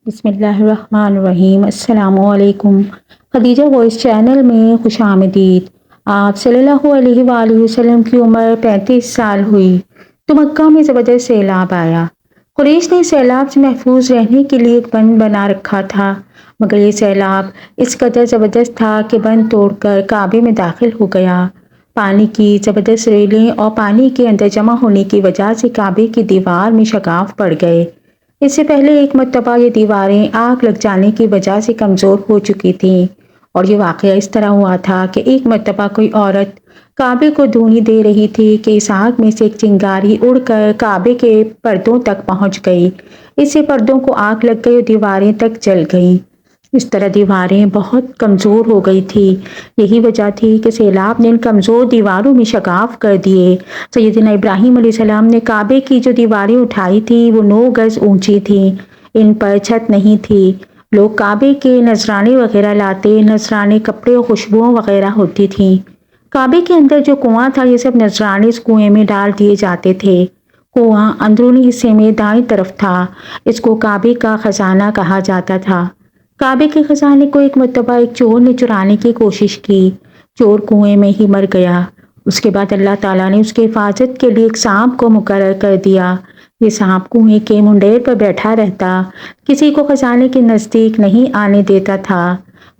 بسم اللہ الرحمن الرحیم۔ السلام علیکم۔ خدیجہ وائس چینل میں خوش آمدید۔ آپ صلی اللہ علیہ وآلہ وسلم کی عمر 35 سال ہوئی تو مکہ میں زبردست سیلاب آیا۔ قریش نے سیلاب سے محفوظ رہنے کے لیے ایک بند بنا رکھا تھا، مگر یہ سیلاب اس قدر زبردست تھا کہ بند توڑ کر کعبے میں داخل ہو گیا۔ پانی کی زبردست ریلیں اور پانی کے اندر جمع ہونے کی وجہ سے کعبے کی دیوار میں شگاف پڑ گئے۔ اس سے پہلے ایک مرتبہ یہ دیواریں آگ لگ جانے کی وجہ سے کمزور ہو چکی تھیں، اور یہ واقعہ اس طرح ہوا تھا کہ ایک مرتبہ کوئی عورت کعبے کو دھونی دے رہی تھی کہ اس آگ میں سے ایک چنگاری اڑ کر کعبے کے پردوں تک پہنچ گئی۔ اس سے پردوں کو آگ لگ گئی اور دیواریں تک جل گئیں۔ اس طرح دیواریں بہت کمزور ہو گئی تھی۔ یہی وجہ تھی کہ سیلاب نے ان کمزور دیواروں میں شگاف کر دیے۔ سیدنا ابراہیم علیہ السلام نے کعبے کی جو دیواریں اٹھائی تھی وہ 9 گز اونچی تھیں۔ ان پر چھت نہیں تھی۔ لوگ کعبے کے نذرانے وغیرہ لاتے، نذرانے کپڑے اور خوشبوؤں وغیرہ ہوتی تھیں۔ کعبے کے اندر جو کنواں تھا یہ سب نذرانے اس کنویں میں ڈال دیے جاتے تھے۔ کنواں اندرونی حصے میں دائیں طرف تھا۔ اس کو کعبے کا خزانہ کہا جاتا تھا۔ کعبے کے خزانے کو ایک مرتبہ ایک چور نے چرانے کی کوشش کی۔ چور کنویں میں ہی مر گیا۔ اس کے بعد اللہ تعالیٰ نے اس کی حفاظت کے لیے ایک سانپ کو مقرر کر دیا۔ یہ سانپ کنویں کے منڈیر پر بیٹھا رہتا، کسی کو خزانے کے نزدیک نہیں آنے دیتا تھا۔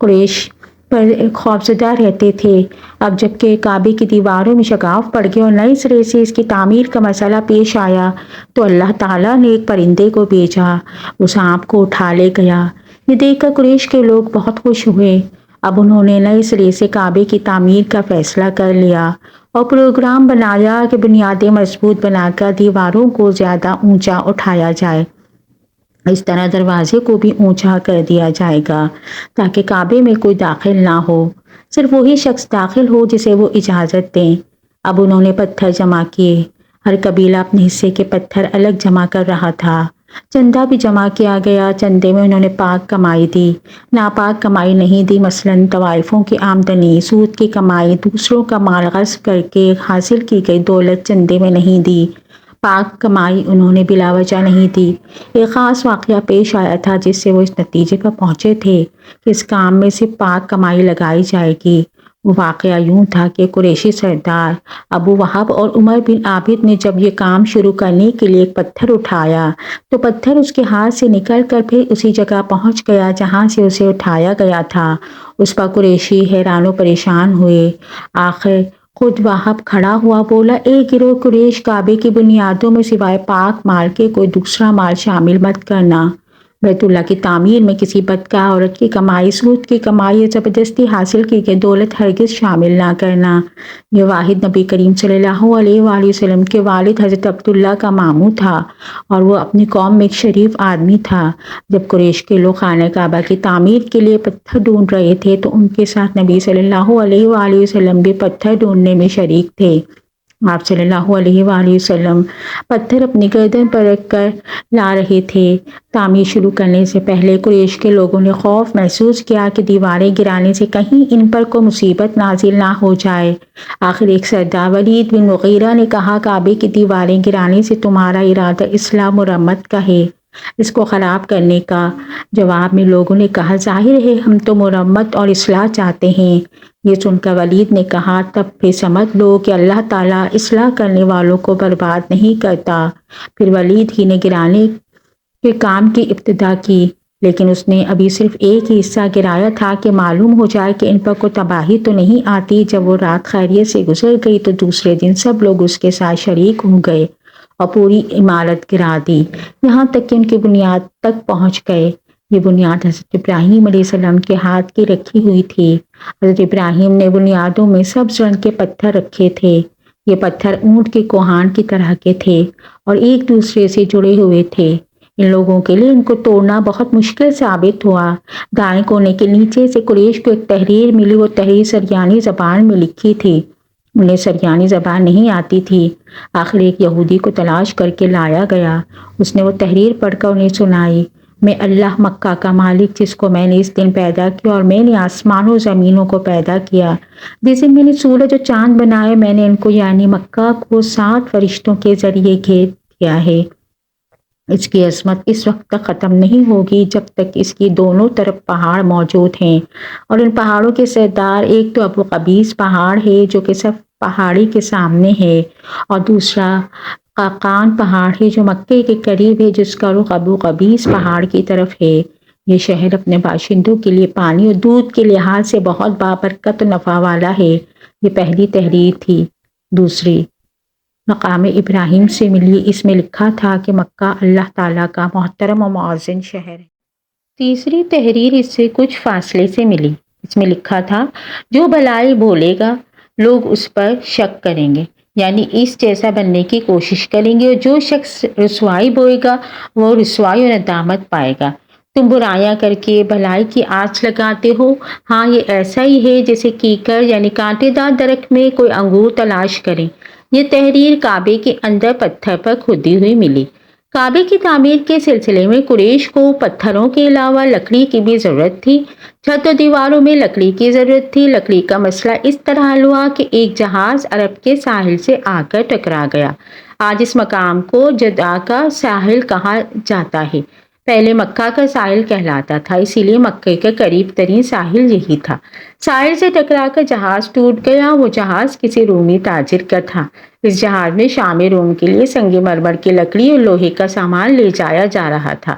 قریش پر خوفزدہ رہتے تھے۔ اب جبکہ کعبے کی دیواروں میں شگاف پڑ گیا اور نئے سرے سے اس کی تعمیر کا مسئلہ پیش آیا تو اللہ تعالیٰ نے ایک پرندے کو بھیجا، اس سانپ کو اٹھا لے گیا۔ یہ دیکھ کر قریش کے لوگ بہت خوش ہوئے۔ اب انہوں نے نئے سرے سے کعبے کی تعمیر کا فیصلہ کر لیا اور پروگرام بنایا کہ بنیادیں مضبوط بنا کر دیواروں کو زیادہ اونچا اٹھایا جائے۔ اس طرح دروازے کو بھی اونچا کر دیا جائے گا تاکہ کعبے میں کوئی داخل نہ ہو، صرف وہی شخص داخل ہو جسے وہ اجازت دیں۔ اب انہوں نے پتھر جمع کیے۔ ہر قبیلہ اپنے حصے کے پتھر الگ جمع کر رہا تھا۔ چندہ بھی جمع کیا گیا۔ چندے میں انہوں نے پاک کمائی دی، ناپاک کمائی نہیں دی۔ مثلاً طوائفوں کی آمدنی، سود کی کمائی، دوسروں کا مال غصب کر کے حاصل کی گئی دولت چندے میں نہیں دی۔ پاک کمائی انہوں نے بلا وجہ نہیں دی۔ ایک خاص واقعہ پیش آیا تھا جس سے وہ اس نتیجے پر پہنچے تھے کہ اس کام میں صرف پاک کمائی لگائی جائے گی۔ وہ واقعہ یوں تھا کہ قریشی سردار ابو وہب اور عمر بن عابد نے جب یہ کام شروع کرنے کے لیے ایک پتھر اٹھایا تو پتھر اس کے ہاتھ سے نکل کر پھر اسی جگہ پہنچ گیا جہاں سے اسے اٹھایا گیا تھا۔ اس پر قریشی حیران و پریشان ہوئے۔ آخر خود وہب کھڑا ہوا، بولا، اے گروہ قریش، کعبے کی بنیادوں میں سوائے پاک مال کے کوئی دوسرا مال شامل مت کرنا۔ بیت اللہ کی تعمیر میں کسی بدکار عورت کی کمائی، سود کی کمائی یا زبردستی حاصل کی گئی دولت ہرگز شامل نہ کرنا۔ یہ واحد نبی کریم صلی اللہ علیہ وآلہ وسلم کے والد حضرت عبداللہ کا ماموں تھا اور وہ اپنی قوم میں ایک شریف آدمی تھا۔ جب قریش کے لوگ خانہ کعبہ کی تعمیر کے لیے پتھر ڈھونڈ رہے تھے تو ان کے ساتھ نبی صلی اللہ علیہ وآلہ وسلم بھی پتھر ڈھونڈنے میں شریک تھے۔ آپ صلی اللہ علیہ وآلہ وسلم پتھر اپنی گردن پر رکھ کر لا رہے تھے۔ تعمیر شروع کرنے سے پہلے قریش کے لوگوں نے خوف محسوس کیا کہ دیواریں گرانے سے کہیں ان پر کوئی مصیبت نازل نہ ہو جائے۔ آخر ایک سردار ولید بن مغیرہ نے کہا، کعبے کی دیواریں گرانے سے تمہارا ارادہ اصلاح مرمت کا ہے، اس کو خراب کرنے کا؟ جواب میں لوگوں نے کہا، ظاہر ہے ہم تو مرمت اور اصلاح چاہتے ہیں۔ یہ سن کر ولید نے کہا، تب پھر سمجھ لو کہ اللہ تعالیٰ اصلاح کرنے والوں کو برباد نہیں کرتا۔ پھر ولید ہی نے گرانے کے کام کی ابتدا کی، لیکن اس نے ابھی صرف ایک ہی حصہ گرایا تھا کہ معلوم ہو جائے کہ ان پر کوئی تباہی تو نہیں آتی۔ جب وہ رات خیریت سے گزر گئی تو دوسرے دن سب لوگ اس کے ساتھ شریک ہو گئے اور پوری عمارت گرا دی، یہاں تک کہ ان کی بنیاد تک پہنچ گئے۔ یہ بنیاد حضرت ابراہیم علیہ السلام کے ہاتھ کی رکھی ہوئی تھی۔ حضرت ابراہیم نے بنیادوں میں سبز رنگ کے پتھر رکھے تھے۔ یہ پتھر اونٹ کے کوہان کی طرح کے تھے اور ایک دوسرے سے جڑے ہوئے تھے۔ ان لوگوں کے لیے ان کو توڑنا بہت مشکل ثابت ہوا۔ دائیں کونے کے نیچے سے قریش کو ایک تحریر ملی۔ وہ تحریر سریانی زبان میں لکھی تھی۔ انہیں سریانی زبان نہیں آتی تھی۔ آخر ایک یہودی کو تلاش کر کے لایا گیا۔ اس نے وہ تحریر پڑھ کر انہیں سنائی، میں اللہ مکہ کا مالک جس کو میں نے اس دن پیدا کیا، اور میں نے آسمانوں زمینوں کو پیدا کیا، جس دن میں نے سورج اور چاند بنائے، میں نے ان کو یعنی مکہ کو 7 فرشتوں کے ذریعے گھیر دیا ہے۔ اس کی عظمت اس وقت تک ختم نہیں ہوگی جب تک اس کی دونوں طرف پہاڑ موجود ہیں، اور ان پہاڑوں کے سردار ایک تو ابو قبیس پہاڑ ہے جو کہ صرف پہاڑی کے سامنے ہے، اور دوسرا قاقان پہاڑ ہے جو مکے کے قریب ہے، جس کا رخ ابو قبیس پہاڑ کی طرف ہے۔ یہ شہر اپنے باشندوں کے لیے پانی اور دودھ کے لحاظ سے بہت بابرکت و نفع والا ہے۔ یہ پہلی تحریر تھی۔ دوسری مقام ابراہیم سے ملی، اس میں لکھا تھا کہ مکہ اللہ تعالیٰ کا محترم و معظم شہر ہے۔ تیسری تحریر اس سے کچھ فاصلے سے ملی، اس میں لکھا تھا جو بلائی بولے گا لوگ اس پر شک کریں گے، یعنی اس جیسا بننے کی کوشش کریں گے، اور جو شخص رسوائی بوئے گا وہ رسوائی اور ندامت پائے گا۔ تم برائیاں کر کے بھلائی کی آس لگاتے ہو، ہاں یہ ایسا ہی ہے جیسے کیکر یعنی کانٹے دار درخت میں کوئی انگور تلاش کریں۔ یہ تحریر کعبے کے اندر پتھر پر کھدی ہوئی ملی۔ کعبے کی تعمیر کے سلسلے میں قریش کو پتھروں کے علاوہ لکڑی کی بھی ضرورت تھی۔ چھت و دیواروں میں لکڑی کی ضرورت تھی۔ لکڑی کا مسئلہ اس طرح حل ہوا کہ ایک جہاز عرب کے ساحل سے آ کر ٹکرا گیا۔ آج اس مقام کو جدہ کا ساحل کہا جاتا ہے، پہلے مکہ کا ساحل کہلاتا تھا، اسی لیے مکہ کے قریب ترین ساحل یہی تھا۔ ساحل سے ٹکرا کر جہاز ٹوٹ گیا۔ وہ جہاز کسی رومی تاجر کا تھا۔ اس جہاز میں شام روم کے لیے سنگ مرمر کی لکڑی اور لوہے کا سامان لے جایا جا رہا تھا۔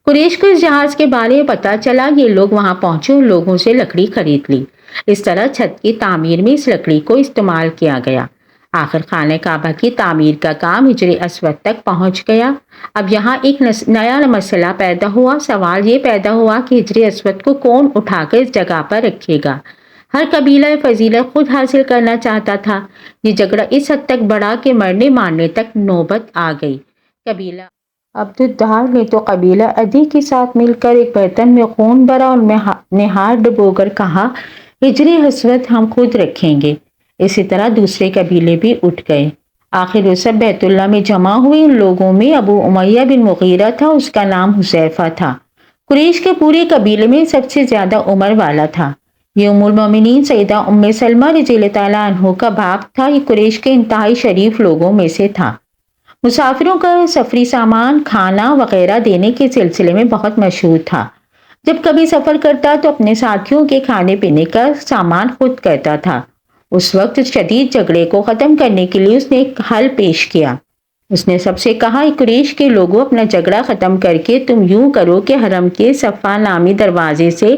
قریش کو اس جہاز کے بارے میں پتہ چلا، یہ لوگ وہاں پہنچے اور لوگوں سے لکڑی خرید لی۔ اس طرح چھت کی تعمیر میں اس لکڑی کو استعمال کیا گیا۔ آخر خانہ کعبہ کی تعمیر کا کام ہجر اسود تک پہنچ گیا۔ اب یہاں ایک نیا مسئلہ پیدا ہوا۔ سوال یہ پیدا ہوا کہ ہجر اسود کو کون اٹھا کر اس جگہ پر رکھے گا؟ ہر قبیلہ فضیلت خود حاصل کرنا چاہتا تھا۔ یہ جھگڑا اس حد تک بڑھا کہ مرنے مارنے تک نوبت آ گئی۔ قبیلہ عبد الدار نے تو قبیلہ عدی کے ساتھ مل کر ایک برتن میں خون بھرا اور نہار ڈبو کر کہا ہجر اسود ہم خود رکھیں گے۔ اسی طرح دوسرے قبیلے بھی اٹھ گئے۔ آخر وہ سب بیت اللہ میں جمع ہوئے۔ ان لوگوں میں ابو امیہ بن مغیرہ تھا، اس کا نام حذیفہ تھا۔ قریش کے پورے قبیلے میں سب سے زیادہ عمر والا تھا۔ یہ ام المومنین سیدہ ام سلمہ رضی اللہ تعالیٰ عنہ کا باپ تھا۔ یہ قریش کے انتہائی شریف لوگوں میں سے تھا۔ مسافروں کا سفری سامان کھانا وغیرہ دینے کے سلسلے میں بہت مشہور تھا۔ جب کبھی سفر کرتا تو اپنے ساتھیوں کے کھانے پینے کا سامان خود کرتا تھا۔ اس وقت شدید جھگڑے کو ختم کرنے کے لیے اس نے ایک حل پیش کیا۔ اس نے سب سے کہا قریش کے لوگوں اپنا جھگڑا ختم کر کے تم یوں کرو کہ حرم کے صفا نامی دروازے سے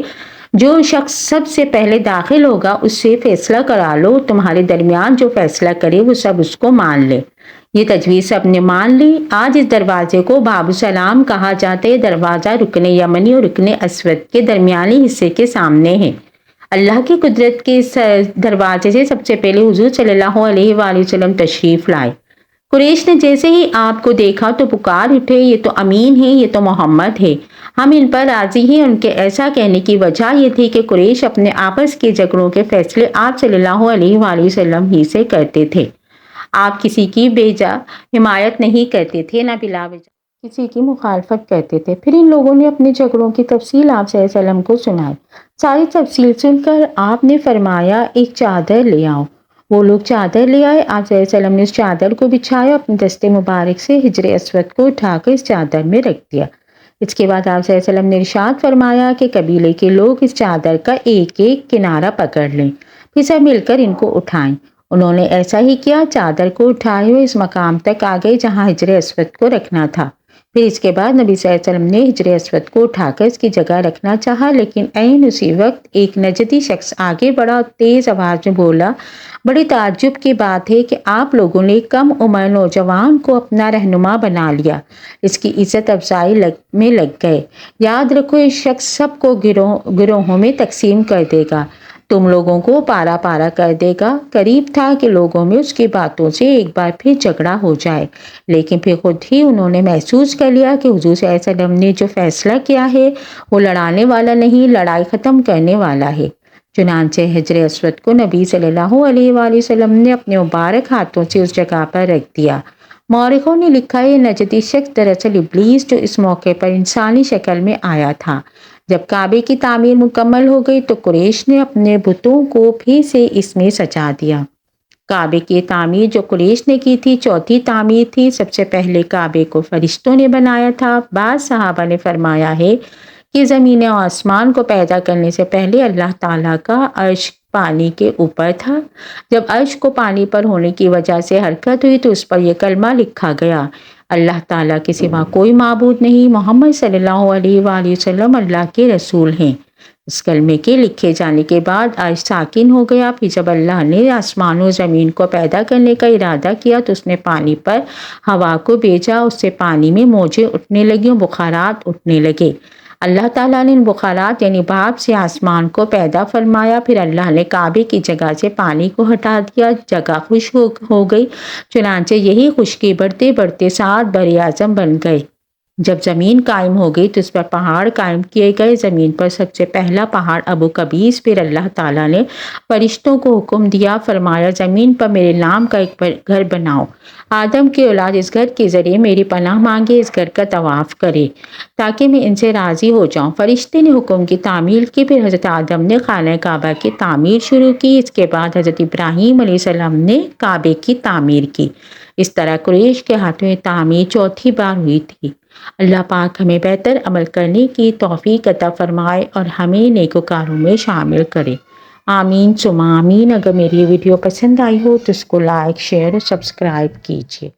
جو شخص سب سے پہلے داخل ہوگا اس سے فیصلہ کرا لو، تمہارے درمیان جو فیصلہ کرے وہ سب اس کو مان لے۔ یہ تجویز سب نے مان لی۔ آج اس دروازے کو باب السلام کہا جاتا ہے۔ دروازہ رکن یمنی اور رکن اسود کے درمیانی حصے کے سامنے ہے۔ اللہ کی قدرت کے اس دروازے سے سب سے پہلے حضور صلی اللہ علیہ وآلہ وسلم تشریف لائے۔ قریش نے جیسے ہی آپ کو دیکھا تو پکار اٹھے یہ تو امین ہے، یہ تو محمد ہے، ہم ان پر راضی ہیں۔ ان کے ایسا کہنے کی وجہ یہ تھی کہ قریش اپنے آپس کے جھگڑوں کے فیصلے آپ صلی اللہ علیہ وآلہ وسلم ہی سے کرتے تھے۔ آپ کسی کی بے جا حمایت نہیں کرتے تھے، نہ بلا وجہ کسی کی مخالفت کرتے تھے۔ پھر ان لوگوں نے اپنے جھگڑوں کی تفصیل آپ صلی اللہ علیہ وسلم کو سنائی۔ ساری تفصیل سن کر آپ نے فرمایا ایک چادر لے آؤ۔ وہ لوگ چادر لے آئے۔ آپ صلی اللہ علیہ وسلم نے اس چادر کو بچھایا، اپنے دستے مبارک سے ہجر اسود کو اٹھا کر اس چادر میں رکھ دیا۔ اس کے بعد آپ صلی اللہ علیہ وسلم نے ارشاد فرمایا کہ قبیلے کے لوگ اس چادر کا ایک ایک کنارہ پکڑ لیں، پھر سب مل کر ان کو اٹھائیں۔ انہوں نے ایسا ہی کیا۔ چادر کو اٹھائے ہوئے اس مقام تک آ گئے جہاں ہجر اسود کو رکھنا تھا۔ پھر اس کے بعد نبی صلی اللہ علیہ وسلم نے ہجر اسود کو اٹھا کر اس کی جگہ رکھنا چاہا، لیکن عین اسی وقت ایک نجدی شخص آگے بڑھا اور تیز آواز میں بولا بڑی تعجب کی بات ہے کہ آپ لوگوں نے کم عمر نوجوان کو اپنا رہنما بنا لیا، اس کی عزت افزائی میں لگ گئے۔ یاد رکھو اس شخص سب کو گروہوں میں تقسیم کر دے گا، تم لوگوں کو پارا پارا کر دے گا۔ قریب تھا کہ لوگوں میں اس کی باتوں سے ایک بار پھر جھگڑا ہو جائے، لیکن پھر خود ہی انہوں نے محسوس کر لیا کہ حضور صلی اللہ علیہ وسلم نے جو فیصلہ کیا ہے وہ لڑانے والا نہیں، لڑائی ختم کرنے والا ہے۔ چنانچہ ہجر اسود کو نبی صلی اللہ علیہ وآلہ وسلم نے اپنے مبارک ہاتھوں سے اس جگہ پر رکھ دیا۔ مورخوں نے لکھا ہے نجدی شخص دراصل ابلیس جو اس موقع پر انسانی شکل میں آیا تھا۔ جب کعبے کی تعمیر مکمل ہو گئی تو قریش نے اپنے بتوں کو پھر سے اس میں سجا دیا۔ کعبے کی تعمیر جو قریش نے کی تھی چوتھی تعمیر تھی۔ سب سے پہلے کعبے کو فرشتوں نے بنایا تھا۔ بعض صحابہ نے فرمایا ہے کہ زمین و آسمان کو پیدا کرنے سے پہلے اللہ تعالیٰ کا عرش پانی کے اوپر تھا۔ جب عرش کو پانی پر ہونے کی وجہ سے حرکت ہوئی تو اس پر یہ کلمہ لکھا گیا، اللہ تعالیٰ کے سوا کوئی معبود نہیں، محمد صلی اللہ علیہ وآلہ وسلم اللہ کے رسول ہیں۔ اس کلمے کے لکھے جانے کے بعد عرش ساکن ہو گیا۔ پھر جب اللہ نے آسمان و زمین کو پیدا کرنے کا ارادہ کیا تو اس نے پانی پر ہوا کو بھیجا، اس سے پانی میں موجیں اٹھنے لگیں، بخارات اٹھنے لگے۔ اللہ تعالیٰ نے ان بخارات یعنی بھاپ سے آسمان کو پیدا فرمایا۔ پھر اللہ نے کعبے کی جگہ سے پانی کو ہٹا دیا، جگہ خشک ہو گئی، چنانچہ یہی خشکی بڑھتے بڑھتے 7 بر اعظم بن گئے۔ جب زمین قائم ہو گئی تو اس پر پہاڑ قائم کیے گئے۔ زمین پر سب سے پہلا پہاڑ ابو قبیس۔ پھر اللہ تعالیٰ نے فرشتوں کو حکم دیا، فرمایا زمین پر میرے نام کا ایک گھر بناؤ، آدم کی اولاد اس گھر کے ذریعے میری پناہ مانگے، اس گھر کا طواف کرے تاکہ میں ان سے راضی ہو جاؤں۔ فرشتے نے حکم کی تعمیل کی، پھر حضرت آدم نے خانہ کعبہ کی تعمیر شروع کی، اس کے بعد حضرت ابراہیم علیہ السلام نے کعبے کی تعمیر کی۔ اس طرح قریش کے ہاتھوں یہ تعمیر چوتھی بار ہوئی تھی۔ اللہ پاک ہمیں بہتر عمل کرنے کی توفیق عطا فرمائے اور ہمیں نیکوکاروں میں شامل کرے، آمین ثم آمین۔ اگر میری یہ ویڈیو پسند آئی ہو تو اس کو لائک، شیئر اور سبسکرائب کیجیے۔